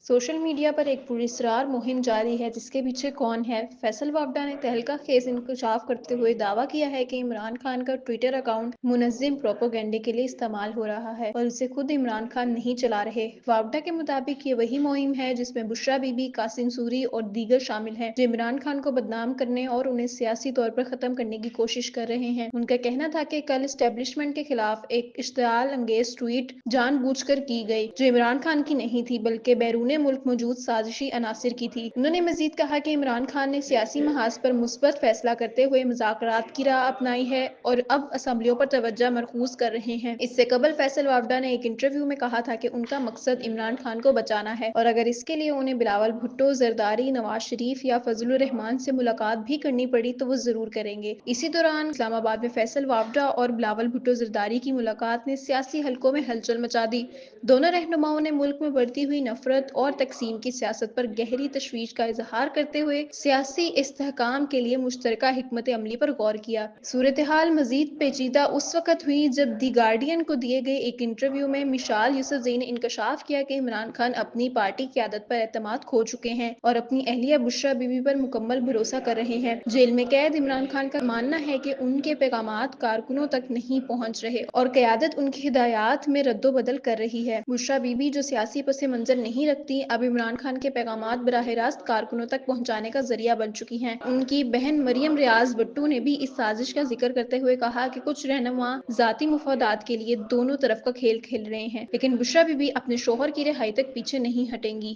Social media पर एक पुरस्कार मुहिम जारी है जिसके पीछे कौन है। फैसल वापडा ने तहलका खेज इंकशाफ करते हुए दावा किया है कि इमरान खान का ट्विटर अकाउंट मुनज़्ज़िम प्रोपेगेंडे के लिए इस्तेमाल हो रहा है और उसे खुद इमरान खान नहीं चला रहे। वापडा के मुताबिक ये वही मुहिम है जिसमें बुशरा बीबी, कासिम सूरी और दीगर शामिल हैं जो इमरान खान को बदनाम करने और उन्हें सियासी तौर पर खत्म करने की कोशिश कर रहे हैं। उनका कहना था कि कल एस्टेब्लिशमेंट के खिलाफ एक इश्तियाल अंगेज ट्वीट जानबूझकर की गई जो इमरान खान की नहीं थी बल्कि बैरून मुल्क मौजूद साजिशी अनासिर की थी। उन्होंने मजीद कहा कि इमरान खान ने सियासी महाज पर मुस्बत फैसला करते हुए मुज़ाकरात की राह अपनाई है और अब असम्बलियों पर तवज्जो मरकूज कर रहे हैं। इससे कबल फैसल वापडा ने एक इंटरव्यू में कहा था कि उनका मकसद इमरान खान को बचाना है और अगर इसके लिए उन्हें बिलावल भुट्टो, जरदारी, नवाज शरीफ या फजलुर रहमान से मुलाकात भी करनी पड़ी तो वो जरूर करेंगे। इसी दौरान इस्लामाबाद में फैसल वापडा और बिलावल भुट्टो जरदारी की मुलाकात ने सियासी हलकों में हलचल मचा दी। दोनों रहनुमाओं ने मुल्क में बढ़ती हुई नफरत और तकसीम की सियासत पर गहरी तशवीश का इजहार करते हुए सियासी इस्तेहकाम के लिए मुश्तरका हिकमत अमली पर गौर किया। सूरत हाल मजीद पेचीदा उस वक्त हुई जब दी गार्डियन को दिए गए एक इंटरव्यू में मिशाल यूसुफजई ने इंकशाफ किया कि इमरान खान अपनी पार्टी क़यादत पर एतमाद खो चुके हैं और अपनी अहलिया बुशरा बीबी पर मुकम्मल भरोसा कर रहे हैं। जेल में कैद इमरान खान का मानना है कि उनके पैगामात कारकुनों तक नहीं पहुंच रहे और क़यादत उनकी हिदायत में रद्दोबदल कर रही है। बुशरा बीबी जो सियासी पस मंजर नहीं रखती, अब इमरान खान के पैगामात बराह रास्त कारकुनों तक पहुंचाने का जरिया बन चुकी हैं। उनकी बहन मरियम रियाज भट्टू ने भी इस साजिश का जिक्र करते हुए कहा कि कुछ रहनुमा जाती मुफादात के लिए दोनों तरफ का खेल खेल रहे हैं, लेकिन बुशरा बीबी अपने शोहर की रिहाई तक पीछे नहीं हटेंगी।